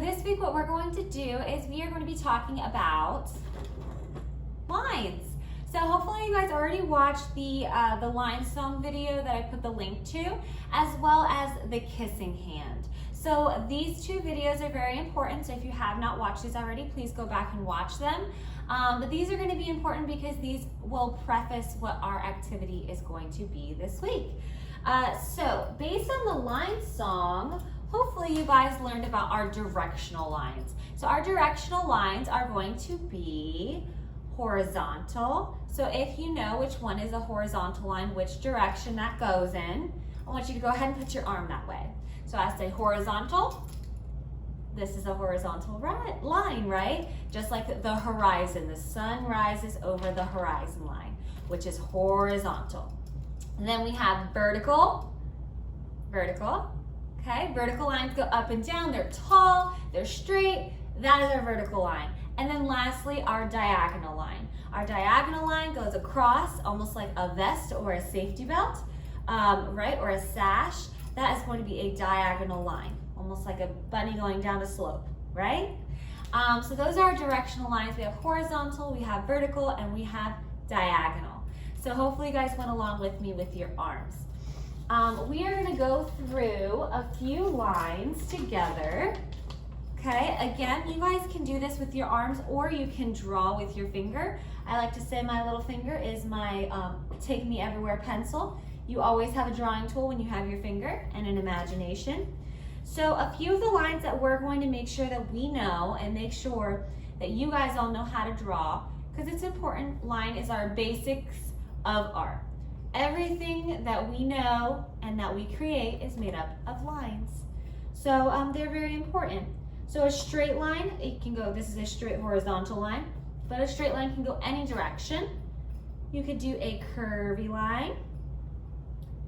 this week what we're going to do is we are going to be talking about lines. So hopefully you guys already watched the line song video that I put the link to, as well as the kissing hand. So these two videos are very important, so if you have not watched these already, please go back and watch them. But these are going to be important because these will preface what our activity is going to be this week. So based on the line song, hopefully you guys learned about our directional lines. So our directional lines are going to be horizontal. So if you know which one is a horizontal line, which direction that goes in, I want you to go ahead and put your arm that way. So I say horizontal. This is a horizontal line, right? Just like the horizon. The sun rises over the horizon line, which is horizontal. And then we have vertical, vertical. Okay, vertical lines go up and down. They're tall, they're straight. That is our vertical line. And then lastly, our diagonal line. Our diagonal line goes across almost like a vest or a safety belt, right? Or a sash. That is going to be a diagonal line, almost like a bunny going down a slope, right? So those are our directional lines. We have horizontal, we have vertical, and we have diagonal. So hopefully you guys went along with me with your arms. We are gonna go through a few lines together. Okay, again, you guys can do this with your arms or you can draw with your finger. I like to say my little finger is my Take Me Everywhere pencil. You always have a drawing tool when you have your finger and an imagination. So a few of the lines that we're going to make sure that we know and make sure that you guys all know how to draw, because it's important. Line is our basics of art. Everything that we know and that we create is made up of lines. So they're very important. So a straight line, it can go, this is a straight horizontal line, but a straight line can go any direction. You could do a curvy line,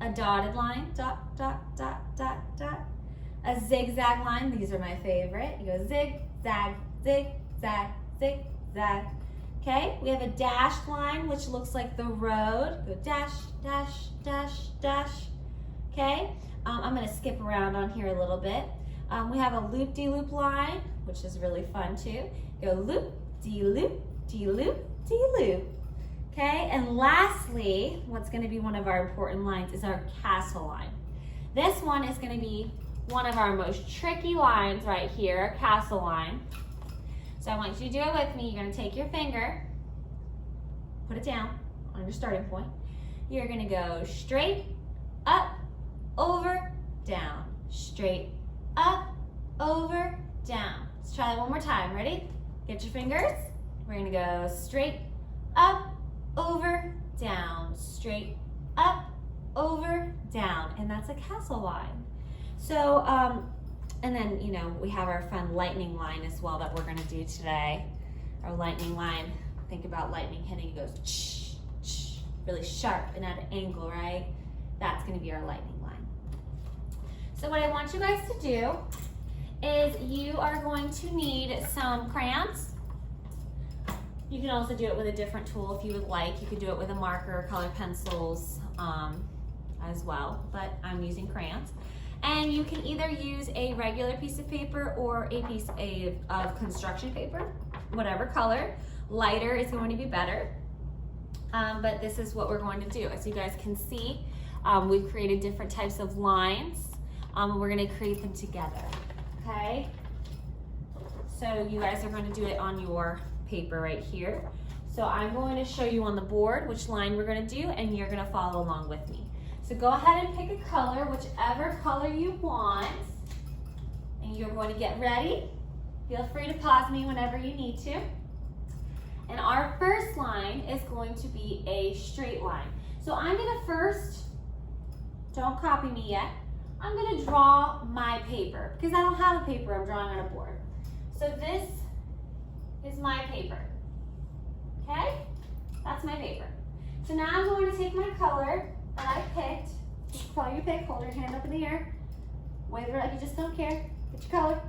a dotted line, dot, dot, dot, dot, dot. A zigzag line, these are my favorite. You go zig, zag, zig, zag, zig, zag. Okay, we have a dashed line, which looks like the road. Go dash, dash, dash, dash. Okay, I'm gonna skip around on here a little bit. We have a loop-de-loop line, which is really fun too. Go loop, de-loop, de-loop, de-loop. Okay, and lastly, what's gonna be one of our important lines is our castle line. This one is gonna be one of our most tricky lines right here, castle line. So I want you to do it with me. You're gonna take your finger, put it down on your starting point. You're gonna go straight, up, over, down, straight, up, over, down. Let's try that one more time. Ready? Get your fingers. We're gonna go straight, up, over, down, straight, up, over, down. And that's a castle line. So, and then, you know, we have our fun lightning line as well that we're gonna do today. Our lightning line, think about lightning hitting, it goes shh, shh, really sharp and at an angle, right? That's gonna be our lightning line. So what I want you guys to do is you are going to need some crayons. You can also do it with a different tool if you would like. You could do it with a marker or colored pencils as well, but I'm using crayons. And you can either use a regular piece of paper or a piece of construction paper, whatever color. Lighter is going to be better, but this is what we're going to do. As you guys can see, we've created different types of lines. We're gonna create them together, okay? So you guys are gonna do it on your paper right here. So I'm going to show you on the board which line we're gonna do, and you're gonna follow along with me. So go ahead and pick a color, whichever color you want, and you're going to get ready. Feel free to pause me whenever you need to. And our first line is going to be a straight line. So I'm gonna first, don't copy me yet, I'm gonna draw my paper, because I don't have a paper, I'm drawing on a board. So this is my paper, okay? That's my paper. So now I'm going to take my color that I picked. Which color you pick, hold your hand up in the air. Wave it like you just don't care. Get your color.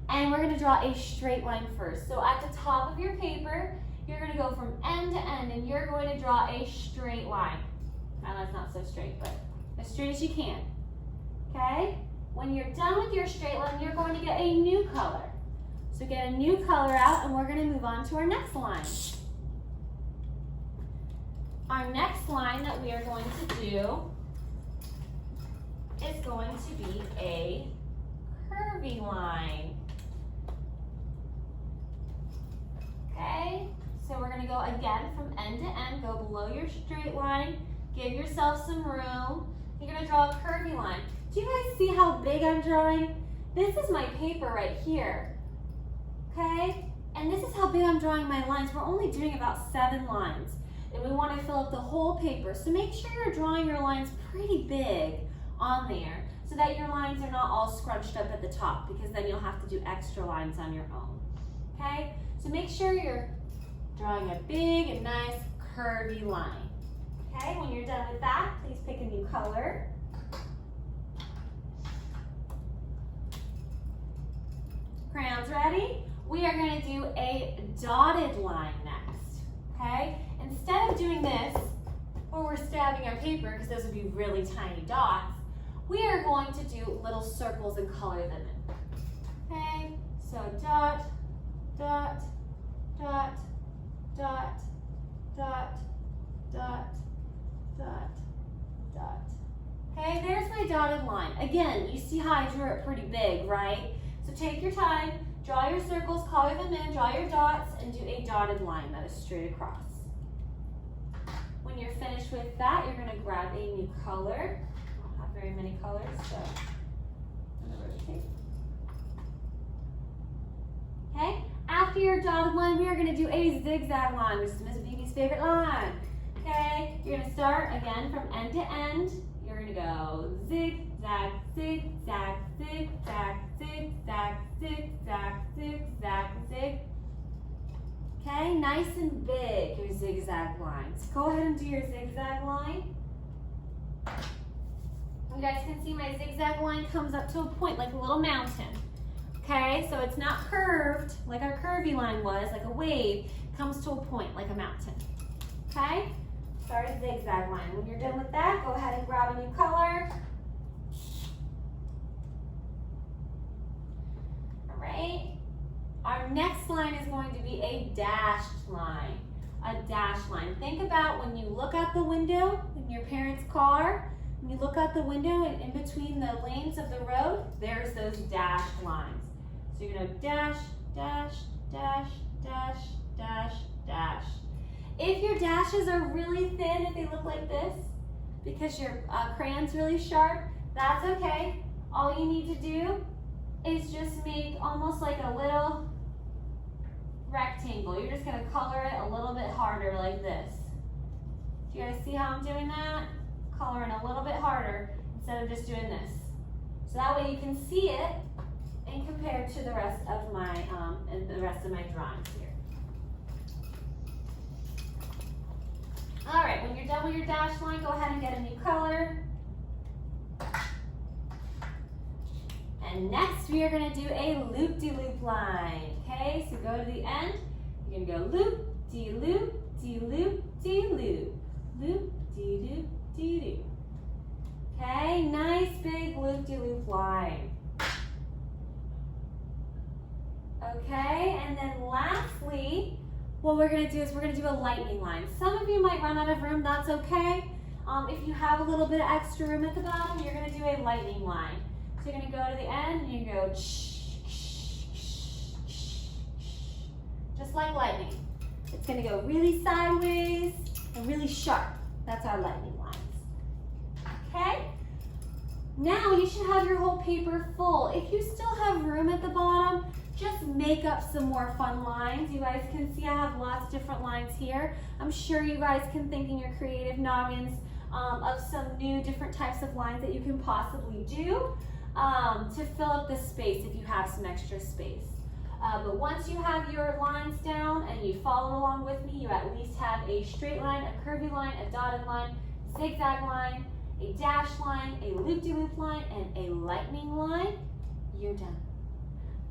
And we're gonna draw a straight line first. So at the top of your paper, you're gonna go from end to end and you're going to draw a straight line. Now that's not so straight, but as straight as you can. Okay? When you're done with your straight line, you're going to get a new color. So get a new color out and we're gonna move on to our next line. Our next line that we are going to do is going to be a curvy line. Okay, so we're gonna go again from end to end, go below your straight line, give yourself some room. You're gonna draw a curvy line. Do you guys see how big I'm drawing? This is my paper right here, okay? And this is how big I'm drawing my lines. We're only doing about 7 lines, and we wanna fill up the whole paper. So make sure you're drawing your lines pretty big on there so that your lines are not all scrunched up at the top, because then you'll have to do extra lines on your own, okay? So make sure you're drawing a big and nice curvy line. Okay, when you're done with that, please pick a new color. Crayons ready? We are going to do a dotted line next, okay? Instead of doing this, where we're stabbing our paper, because those would be really tiny dots, we are going to do little circles and color them in. Okay, so dot, dot, dot, dot, dot, dot, dot, dot. Okay, there's my dotted line. Again, you see how I drew it pretty big, right? So take your time, draw your circles, color them in, draw your dots, and do a dotted line that is straight across. When you're finished with that, you're gonna grab a new color. I don't have very many colors, so I'm gonna rotate. Okay, after your dotted line, we are gonna do a zigzag line, which is Miss Vivi's favorite line. Okay, you're gonna start again from end to end. You're gonna go zigzag, zigzag, zigzag, zigzag, zigzag, zigzag, zig. Okay, nice and big, your zigzag lines. Go ahead and do your zigzag line. You guys can see my zigzag line comes up to a point like a little mountain. Okay, so it's not curved like our curvy line was, like a wave. It comes to a point like a mountain. Okay, start a zigzag line. When you're done with that, go ahead and grab a new color. All right, our next line is going to be a dashed line. A dashed line. Think about when you look out the window in your parents' car, when you look out the window and in between the lanes of the road, there's those dashed lines. So you're gonna dash, dash, dash, dash, dash, dash. If your dashes are really thin, if they look like this, because your crayon's really sharp, that's okay. All you need to do is just make almost like a little rectangle. You're just gonna color it a little bit harder like this. Do you guys see how I'm doing that? Coloring a little bit harder instead of just doing this. So that way you can see it and compare to the rest of my drawings here. All right, when you're done with your dash line, go ahead and get a new color. And next we are gonna do a loop-de-loop line. Okay, so go to the end, you're gonna go loop-de-loop, de-loop, de-loop, loop-de-loop, de-loop. Okay, nice big loop-de-loop line. Okay, and then lastly, what we're gonna do is we're gonna do a lightning line. Some of you might run out of room, that's okay. If you have a little bit of extra room at the bottom, you're gonna do a lightning line. So you're gonna go to the end and you go just like lightning. It's gonna go really sideways and really sharp. That's our lightning lines. Okay? Now you should have your whole paper full. If you still have room at the bottom, just make up some more fun lines. You guys can see I have lots of different lines here. I'm sure you guys can think in your creative noggins of some new different types of lines that you can possibly do to fill up the space if you have some extra space. But once you have your lines down and you follow along with me, you at least have a straight line, a curvy line, a dotted line, zigzag line, a dash line, a loop-de-loop line, and a lightning line. You're done.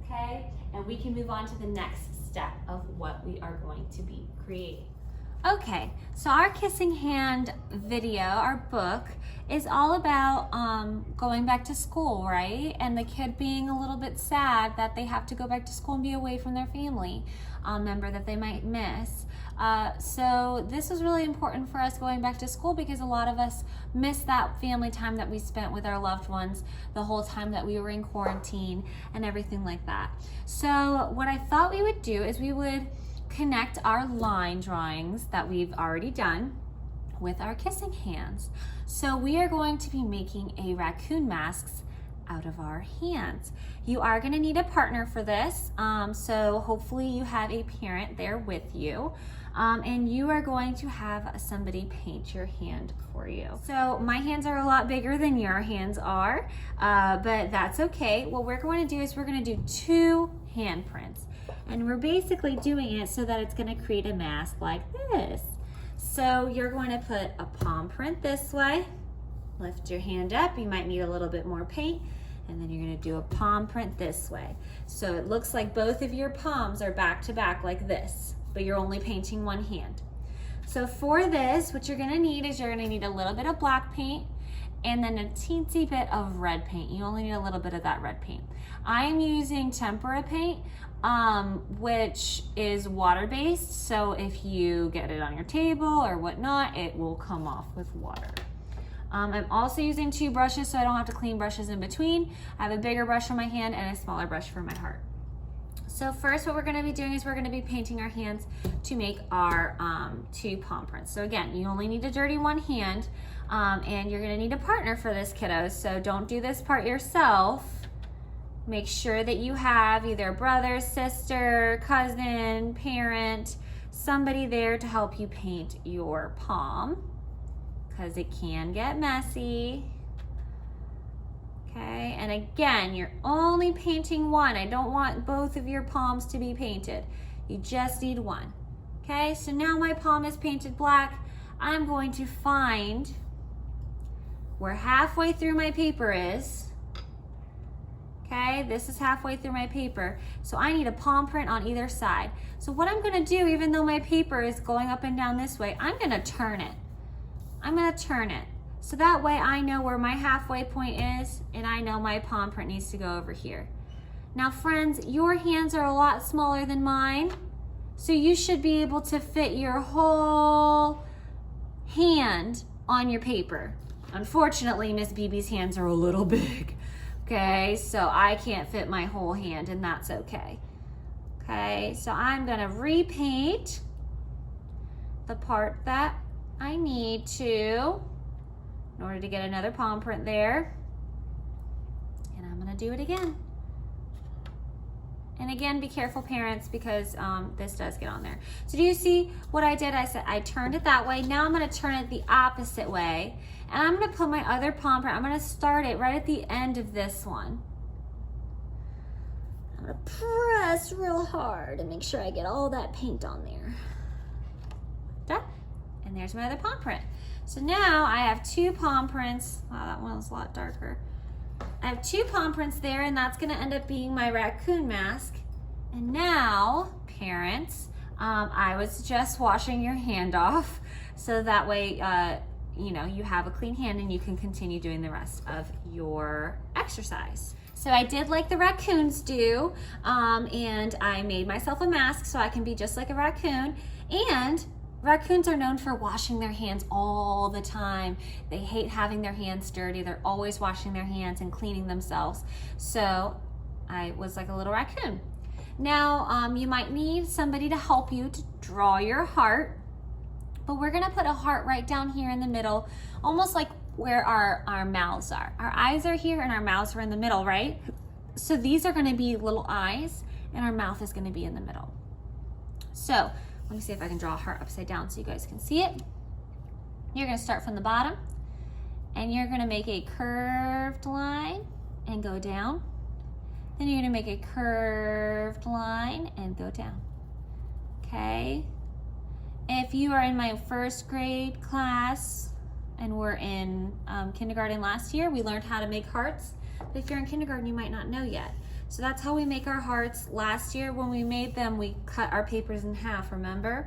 Okay? And we can move on to the next step of what we are going to be creating. Okay, so our kissing hand video, our book, is all about going back to school, right? And the kid being a little bit sad that they have to go back to school and be away from their family member that they might miss. So this was really important for us going back to school because a lot of us missed that family time that we spent with our loved ones the whole time that we were in quarantine and everything like that. So what I thought we would do is we would connect our line drawings that we've already done with our kissing hands. So we are going to be making a raccoon masks out of our hands. You are going to need a partner for this, so hopefully you have a parent there with you, and you are going to have somebody paint your hand for you. So my hands are a lot bigger than your hands are, but that's okay. What we're going to do is we're going to do 2 handprints. And we're basically doing it so that it's going to create a mask like this. So you're going to put a palm print this way, lift your hand up, you might need a little bit more paint, and then you're going to do a palm print this way. So it looks like both of your palms are back to back like this, but you're only painting one hand. So for this, what you're going to need is you're going to need a little bit of black paint and then a teensy bit of red paint. You only need a little bit of that red paint. I am using tempera paint, which is water-based, so if you get it on your table or whatnot, it will come off with water. I'm also using 2 brushes so I don't have to clean brushes in between. I have a bigger brush for my hand and a smaller brush for my heart. So first what we're going to be doing is we're going to be painting our hands to make our 2 palm prints. So again, you only need to dirty one hand, and you're going to need a partner for this, kiddos, so don't do this part yourself. Make sure that you have either a brother, sister, cousin, parent, somebody there to help you paint your palm, because it can get messy. Okay, and again, you're only painting one. I don't want both of your palms to be painted. You just need one. Okay, so now my palm is painted black. I'm going to find where halfway through my paper is. Okay, this is halfway through my paper. So I need a palm print on either side. So what I'm gonna do, even though my paper is going up and down this way, I'm gonna turn it. I'm gonna turn it. So that way I know where my halfway point is, and I know my palm print needs to go over here. Now friends, your hands are a lot smaller than mine, so you should be able to fit your whole hand on your paper. Unfortunately, Miss BB's hands are a little big. Okay, so I can't fit my whole hand, and that's okay. Okay, so I'm gonna repaint the part that I need to in order to get another palm print there. And I'm gonna do it again. And again, be careful, parents, because this does get on there. So do you see what I did? I said I turned it that way. Now I'm gonna turn it the opposite way. And I'm gonna put my other palm print, I'm gonna start it right at the end of this one. I'm gonna press real hard and make sure I get all that paint on there. Done. And there's my other palm print. So now I have 2 palm prints. Wow, that one was a lot darker. I have 2 palm prints there, and that's gonna end up being my raccoon mask. And now, parents, I would suggest washing your hand off so that way you know, you have a clean hand and you can continue doing the rest of your exercise. So I did like the raccoons do, and I made myself a mask so I can be just like a raccoon. And raccoons are known for washing their hands all the time. They hate having their hands dirty. They're always washing their hands and cleaning themselves. So I was like a little raccoon. Now, you might need somebody to help you to draw your heart, but we're gonna put a heart right down here in the middle, almost like where our mouths are. Our eyes are here and our mouths are in the middle, right? So these are gonna be little eyes and our mouth is gonna be in the middle. So let me see if I can draw a heart upside down so you guys can see it. You're gonna start from the bottom and you're gonna make a curved line and go down. Then you're gonna make a curved line and go down, okay? If you are in my first grade class and we're in kindergarten last year, we learned how to make hearts. But if you're in kindergarten, you might not know yet. So that's how we make our hearts. Last year when we made them, we cut our papers in half, remember?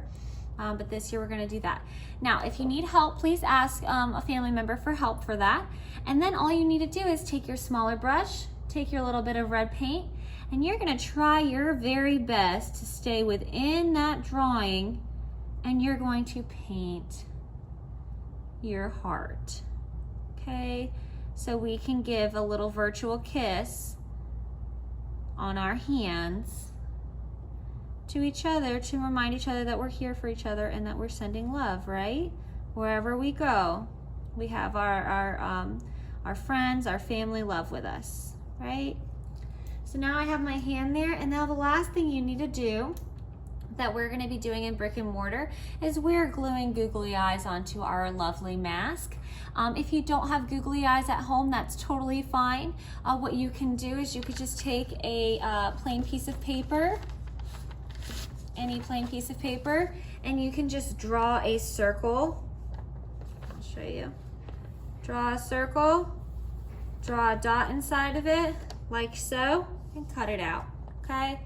But this year we're gonna do that. Now, if you need help, please ask a family member for help for that. And then all you need to do is take your smaller brush, take your little bit of red paint, and you're gonna try your very best to stay within that drawing, and you're going to paint your heart, okay? So we can give a little virtual kiss on our hands to each other to remind each other that we're here for each other and that we're sending love, right? Wherever we go, we have our friends, our family love with us, right? So now I have my hand there, and now the last thing you need to do that we're going to be doing in brick and mortar is we're gluing googly eyes onto our lovely mask. If you don't have googly eyes at home, that's totally fine. What you can do is you could just take a plain piece of paper, any plain piece of paper, and you can just draw a circle. I'll show you. Draw a circle, draw a dot inside of it, like so, and cut it out, okay?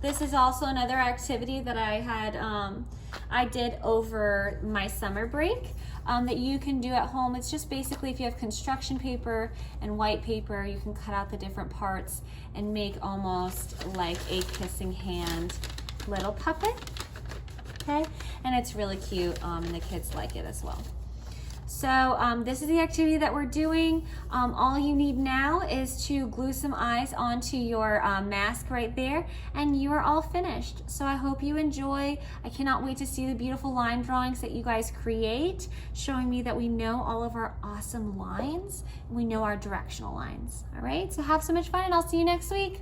This is also another activity that I did over my summer break that you can do at home. It's just basically if you have construction paper and white paper, you can cut out the different parts and make almost like a kissing hand little puppet, okay? And it's really cute and the kids like it as well. So this is the activity that we're doing. All you need now is to glue some eyes onto your mask right there, and you are all finished. So I hope you enjoy. I cannot wait to see the beautiful line drawings that you guys create, showing me that we know all of our awesome lines. We know our directional lines. All right, so have so much fun, and I'll see you next week.